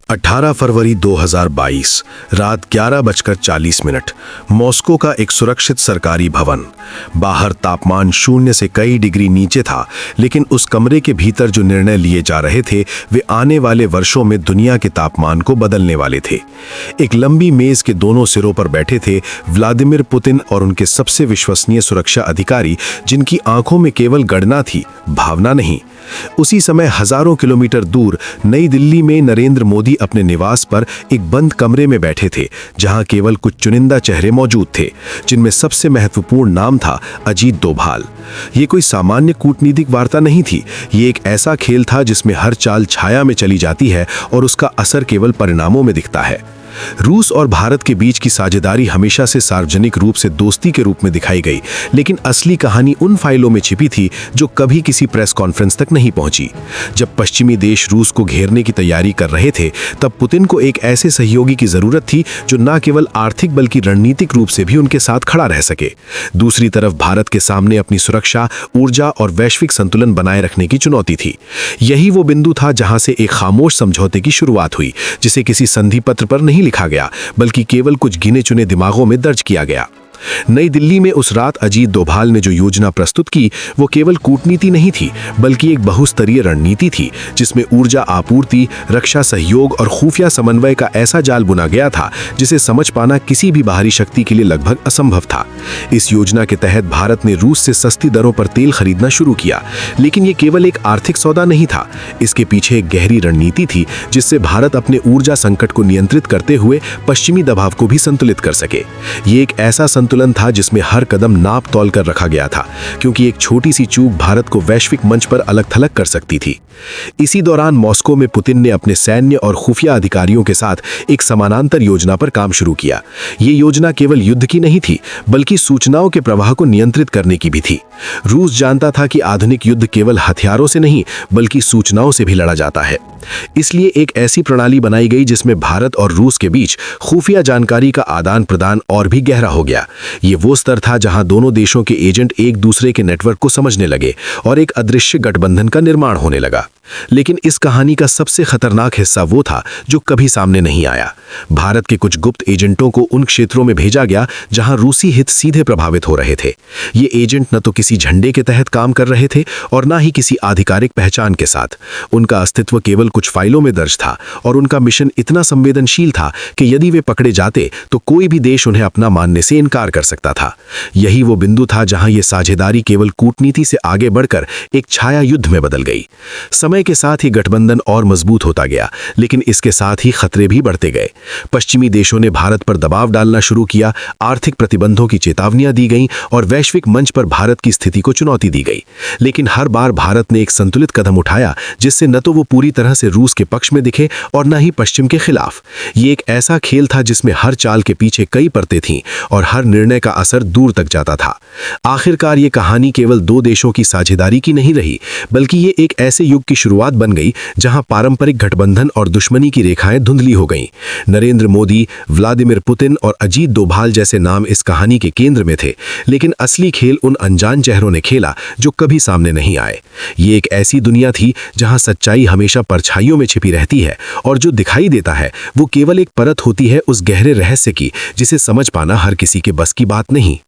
18 फरवरी 2022 रात 11:40 मॉस्को का एक सुरक्षित सरकारी भवन। बाहर तापमान 0 से कई डिग्री नीचे था, लेकिन उस कमरे के भीतर जो निर्णय लिए जा रहे थे वे आने वाले वर्षों में दुनिया के तापमान को बदलने वाले थे। एक लंबी मेज के दोनों सिरों पर बैठे थे व्लादिमीर पुतिन और उनके सबसे विश्वसनीय सुरक्षा अधिकारी, जिनकी आंखों में केवल गणना थी, भावना नहीं। उसी समय हजारों किलोमीटर दूर नई दिल्ली में नरेंद्र मोदी अपने निवास पर एक बंद कमरे में बैठे थे, जहां केवल कुछ चुनिंदा चेहरे मौजूद थे, जिनमें सबसे महत्वपूर्ण नाम था अजीत डोभाल। ये कोई सामान्य कूटनीतिक वार्ता नहीं थी, ये एक ऐसा खेल था जिसमें हर चाल छाया में चली जाती है और उसका असर केवल परिणामों में दिखता है। रूस और भारत के बीच की साझेदारी हमेशा से सार्वजनिक रूप से दोस्ती के रूप में दिखाई गई, लेकिन असली कहानी उन फाइलों में छिपी थी जो कभी किसी प्रेस कॉन्फ्रेंस तक नहीं पहुंची। जब पश्चिमी देश रूस को घेरने की तैयारी कर रहे थे, तब पुतिन को एक ऐसे सहयोगी की जरूरत थी जो न केवल आर्थिक बल्कि रणनीतिक रूप से भी उनके साथ खड़ा रह सके। दूसरी तरफ भारत के सामने अपनी सुरक्षा, ऊर्जा और वैश्विक संतुलन बनाए रखने की चुनौती थी। यही वो बिंदु था जहां से एक खामोश समझौते की शुरुआत हुई, जिसे किसी संधि पत्र पर नहीं लिखा गया, बल्कि केवल कुछ गिने चुने दिमागों में दर्ज किया गया। नई दिल्ली में उस रात अजीत डोभाल ने जो योजना प्रस्तुत की, वो केवल कूटनीति नहीं थी, बल्कि एक बहुस्तरीय रणनीति थी, जिसमें ऊर्जा आपूर्ति, रक्षा सहयोग और खुफिया समन्वय का ऐसा जाल बुना गया था जिसे समझ पाना किसी भी बाहरी शक्ति के लिए लगभग असंभव था। इस योजना के तहत भारत ने रूस से सस्ती दरों पर तेल खरीदना शुरू किया, लेकिन ये केवल एक आर्थिक सौदा नहीं था। इसके पीछे एक गहरी रणनीति थी, जिससे भारत अपने ऊर्जा संकट को नियंत्रित करते हुए पश्चिमी दबाव को भी संतुलित कर सके। ये एक ऐसा संतुलन था जिसमें हर कदम नाप तौल कर रखा गया था, क्योंकि एक छोटी सी चूक भारत को वैश्विक मंच पर अलग थलग कर सकती थी। इसी दौरान मॉस्को में पुतिन ने अपने सैन्य और खुफिया अधिकारियों के साथ एक समानांतर योजना पर काम शुरू किया। ये योजना केवल युद्ध की नहीं थी, बल्कि सूचनाओं के प्रवाह को नियंत्रित करने की भी थी। रूस जानता था कि आधुनिक युद्ध केवल हथियारों से नहीं, बल्कि सूचनाओं से भी लड़ा जाता है। इसलिए एक ऐसी प्रणाली बनाई गई जिसमें भारत और रूस के बीच खुफिया जानकारी का आदान प्रदान और भी गहरा हो गया। ये वो स्तर था जहां दोनों देशों के एजेंट एक दूसरे के नेटवर्क को समझने लगे और एक अदृश्य गठबंधन का निर्माण होने लगा। लेकिन इस कहानी का सबसे खतरनाक हिस्सा वो था जो कभी सामने नहीं आया। भारत के कुछ गुप्त एजेंटों को उन क्षेत्रों में भेजा गया जहां रूसी हित सीधे प्रभावित हो रहे थे। ये एजेंट न तो किसी झंडे के तहत काम कर रहे थे और न ही किसी आधिकारिक पहचान के साथ। उनका अस्तित्व केवल कुछ फाइलों में दर्ज था और उनका मिशन इतना संवेदनशील था कि यदि वे पकड़े जाते तो कोई भी देश उन्हें अपना मानने से इनकार कर सकता था। यही वो बिंदु था जहां यह साझेदारी केवल कूटनीति से आगे बढ़कर एक छाया युद्ध में बदल गई। समय के साथ ही गठबंधन और मजबूत होता गया, लेकिन इसके साथ ही खतरे भी बढ़ते गए। पश्चिमी देशों ने भारत पर दबाव डालना शुरू किया, आर्थिक प्रतिबंधों की चेतावनियां दी गईं और वैश्विक मंच पर भारत की स्थिति को चुनौती दी गई। लेकिन हर बार भारत ने एक संतुलित कदम उठाया, जिससे न तो वो पूरी तरह से रूस के पक्ष में दिखे और न ही पश्चिम के खिलाफ। ये एक ऐसा खेल था जिसमें हर चाल के पीछे कई परतें थीं और हर निर्णय का असर दूर तक जाता था। आखिरकार ये कहानी केवल दो देशों की साझेदारी की नहीं रही, बल्कि ये एक ऐसे युग की शुरुआत बन गई जहां पारंपरिक गठबंधन और दुश्मनी की रेखाएं धुंधली हो गईं। नरेंद्र मोदी, व्लादिमीर पुतिन और अजीत डोभाल जैसे नाम इस कहानी के केंद्र में थे, लेकिन असली खेल उन अनजान चेहरों ने खेला जो कभी सामने नहीं आए। ये एक ऐसी दुनिया थी जहां सच्चाई हमेशा परछाइयों में छिपी रहती है और जो दिखाई देता है वो केवल एक परत होती है उस गहरे रहस्य की, जिसे समझ पाना हर किसी के बस की बात नहीं।